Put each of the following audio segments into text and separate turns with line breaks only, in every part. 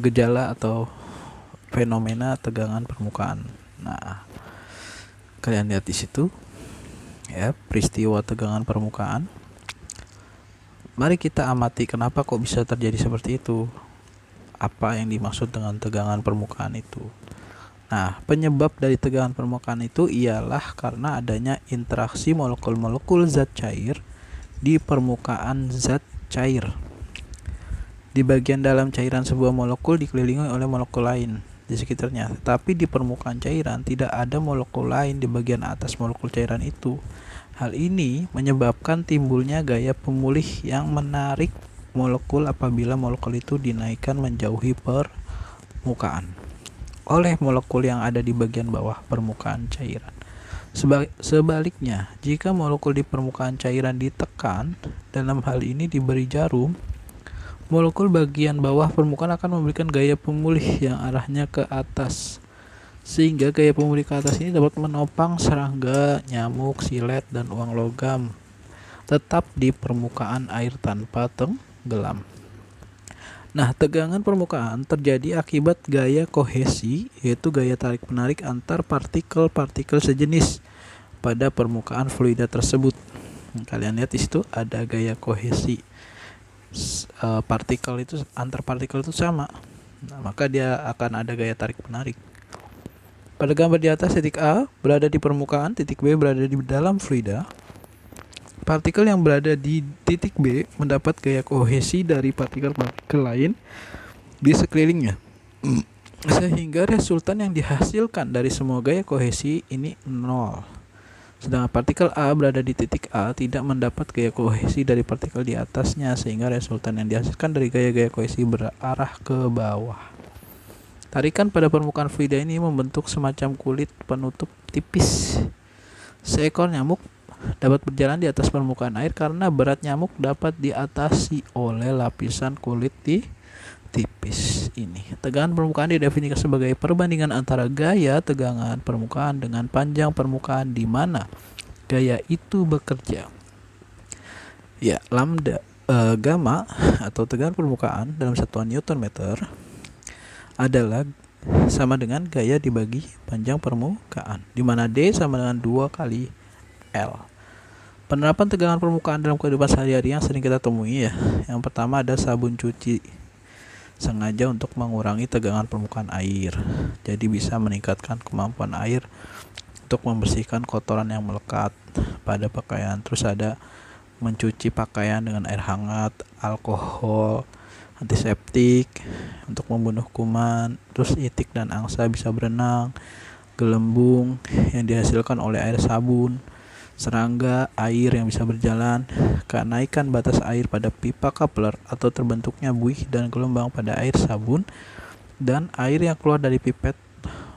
gejala atau fenomena tegangan permukaan. Nah, kalian lihat di situ ya, peristiwa tegangan permukaan. Mari kita amati kenapa kok bisa terjadi seperti itu. Apa yang dimaksud dengan tegangan permukaan itu? Nah, penyebab dari tegangan permukaan itu ialah karena adanya interaksi molekul-molekul zat cair di permukaan zat cair. Di bagian dalam cairan sebuah molekul dikelilingi oleh molekul lain di sekitarnya, tetapi di permukaan cairan tidak ada molekul lain di bagian atas molekul cairan itu. Hal ini menyebabkan timbulnya gaya pemulih yang menarik molekul apabila molekul itu dinaikkan menjauhi permukaan oleh molekul yang ada di bagian bawah permukaan cairan. Sebaliknya, jika molekul di permukaan cairan ditekan, dalam hal ini diberi jarum, molekul bagian bawah permukaan akan memberikan gaya pemulih yang arahnya ke atas, sehingga gaya pemulih ke atas ini dapat menopang serangga, nyamuk, silet, dan uang logam tetap di permukaan air tanpa tenggelam. Nah, tegangan permukaan terjadi akibat gaya kohesi, yaitu gaya tarik-menarik antar partikel-partikel sejenis pada permukaan fluida tersebut. Kalian lihat di situ ada gaya kohesi. Partikel itu antar partikel itu sama. Nah, maka dia akan ada gaya tarik-menarik. Pada gambar di atas, titik A berada di permukaan, titik B berada di dalam fluida. Partikel yang berada di titik B mendapat gaya kohesi dari partikel-partikel lain di sekelilingnya, sehingga resultan yang dihasilkan dari semua gaya kohesi ini 0. Sedangkan partikel A berada di titik A tidak mendapat gaya kohesi dari partikel di atasnya, sehingga resultan yang dihasilkan dari gaya-gaya kohesi berarah ke bawah. Tarikan pada permukaan fluida ini membentuk semacam kulit penutup tipis. Seekor nyamuk dapat berjalan di atas permukaan air karena berat nyamuk dapat diatasi oleh lapisan kulit tipis ini. Tegangan permukaan didefinisikan sebagai perbandingan antara gaya tegangan permukaan dengan panjang permukaan di mana gaya itu bekerja. Ya, lambda gamma atau tegangan permukaan dalam satuan Newton meter adalah sama dengan gaya dibagi panjang permukaan, di mana D sama dengan 2 kali L. Penerapan tegangan permukaan dalam kehidupan sehari-hari yang sering kita temui ya. Yang pertama ada sabun cuci, sengaja untuk mengurangi tegangan permukaan air. Jadi bisa meningkatkan kemampuan air untuk membersihkan kotoran yang melekat pada pakaian. Terus ada mencuci pakaian dengan air hangat, alkohol, antiseptik untuk membunuh kuman. Terus itik dan angsa bisa berenang, gelembung yang dihasilkan oleh air sabun, serangga air yang bisa berjalan, kenaikan batas air pada pipa coupler atau terbentuknya buih dan gelombang pada air sabun, dan air yang keluar dari pipet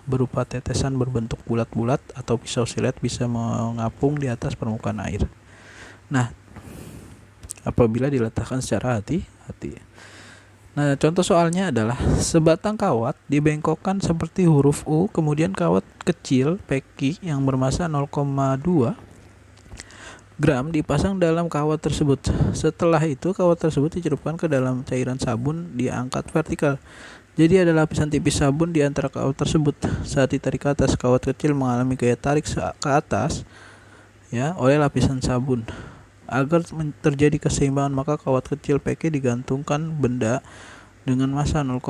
berupa tetesan berbentuk bulat-bulat atau pisau silet bisa mengapung di atas permukaan air. Nah, apabila diletakkan secara hati-hati. Nah, contoh soalnya adalah sebatang kawat dibengkokkan seperti huruf U, kemudian kawat kecil peki yang bermasa 0,2 gram dipasang dalam kawat tersebut. Setelah itu kawat tersebut dicelupkan ke dalam cairan sabun diangkat vertikal. Jadi ada lapisan tipis sabun di antara kawat tersebut. Saat ditarik ke atas, kawat kecil mengalami gaya tarik ke atas ya oleh lapisan sabun. Agar terjadi keseimbangan, maka kawat kecil peki digantungkan benda dengan massa 0,1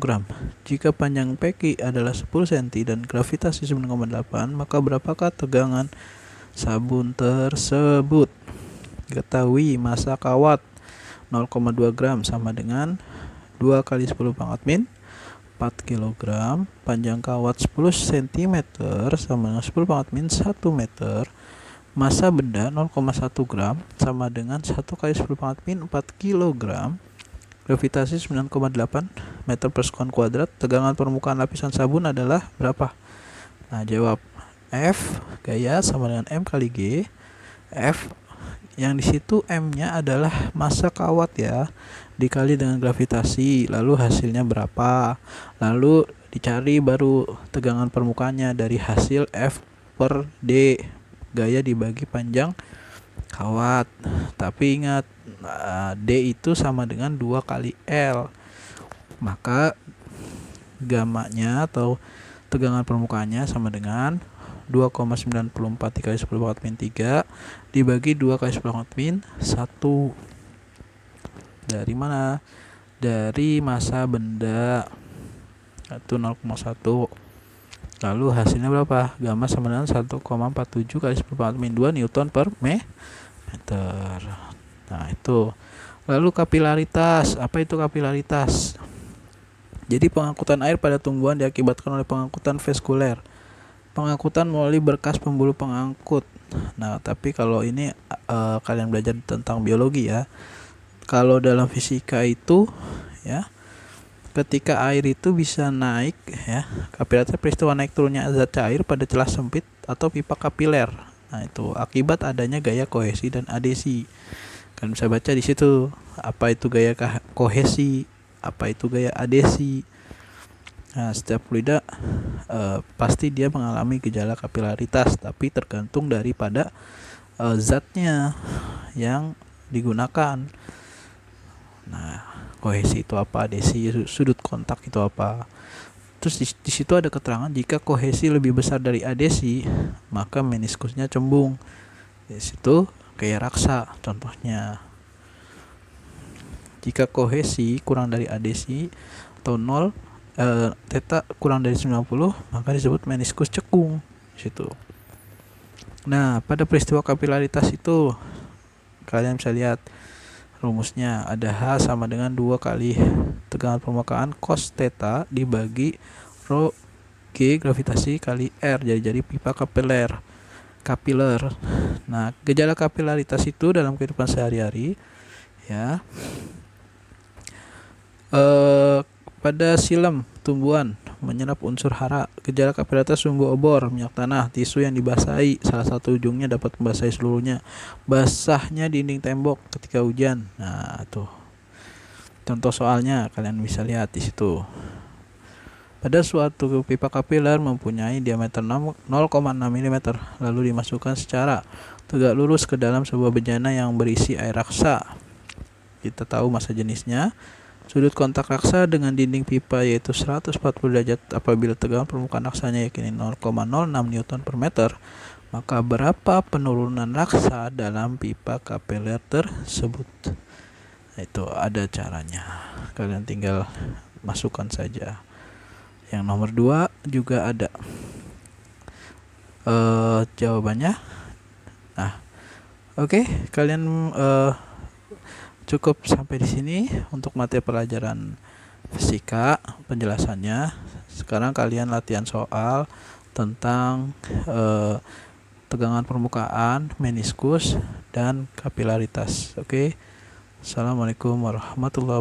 gram. Jika panjang peki adalah 10 cm dan gravitasi 9,8, maka berapakah tegangan sabun tersebut? Ketahui massa kawat 0,2 gram sama dengan 2 kali 10 pangkat min 4 kg. Panjang kawat 10 cm sama dengan 10 pangkat min 1 meter. Massa benda 0,1 gram sama dengan 1 kali 10 pangkat min 4 kg. Gravitasi 9,8 meter per sekuan kuadrat. Tegangan permukaan lapisan sabun adalah berapa? Nah, jawab. F gaya sama dengan M kali G. F yang di situ M-nya adalah massa kawat ya, dikali dengan gravitasi. Lalu hasilnya berapa? Lalu dicari baru tegangan permukaannya dari hasil F per D, gaya dibagi panjang kawat. Tapi ingat, D itu sama dengan 2 kali L. maka gamanya atau tegangan permukaannya sama dengan 2,94 dikali 10 pangkat min 3 dibagi 2 kali 10 pangkat min 1. Dari mana? Dari massa benda, itu 0,1. Lalu hasilnya berapa? Gamma sama dengan 1,47 kali 10 pangkat min 2 Newton per meter. Nah itu. Lalu kapilaritas. Apa itu kapilaritas? Jadi pengangkutan air pada tumbuhan diakibatkan oleh pengangkutan vaskuler, pengangkutan melalui berkas pembuluh pengangkut. Nah tapi kalau ini kalian belajar tentang biologi ya. Kalau dalam fisika itu ya, ketika air itu bisa naik ya, kapilaritas peristiwa naik turunnya zat cair pada celah sempit atau pipa kapiler. Nah itu akibat adanya gaya kohesi dan adesi. Kalian bisa baca di situ apa itu gaya kohesi, apa itu gaya adesi. Nah setiap fluida pasti dia mengalami gejala kapilaritas, tapi tergantung daripada zatnya yang digunakan. Nah, kohesi itu apa, adesi, sudut kontak itu apa. Terus di situ ada keterangan jika kohesi lebih besar dari adesi, maka meniskusnya cembung. Di situ kayak raksa contohnya. Jika kohesi kurang dari adesi atau 0, theta kurang dari 90, maka disebut meniskus cekung di situ. Nah, pada peristiwa kapilaritas itu kalian bisa lihat rumusnya, ada H sama dengan 2 kali tegangan permukaan cos theta dibagi rho G gravitasi kali R, jadi pipa kapiler. Nah, gejala kapilaritas itu dalam kehidupan sehari-hari ya, pada silam tumbuhan menyerap unsur hara. Gejala kapilaritas sumbu obor, minyak tanah, tisu yang dibasahi, salah satu ujungnya dapat membasahi seluruhnya. Basahnya dinding tembok ketika hujan. Nah, tuh. Contoh soalnya kalian bisa lihat di situ. Pada suatu pipa kapiler mempunyai diameter 0,6 mm lalu dimasukkan secara tegak lurus ke dalam sebuah bejana yang berisi air raksa. Kita tahu massa jenisnya. Sudut kontak raksa dengan dinding pipa yaitu 140 derajat apabila tegangan permukaan raksanya yakni 0,06 Newton per meter. Maka berapa penurunan raksa dalam pipa kapiler tersebut? Nah, itu ada caranya. Kalian tinggal masukkan saja. Yang nomor 2 juga ada jawabannya. Nah, oke, kalian cukup sampai di sini untuk materi pelajaran fisika penjelasannya. Sekarang kalian latihan soal tentang tegangan permukaan, meniskus, dan kapilaritas. Oke. Assalamualaikum warahmatullahi wabarakatuh.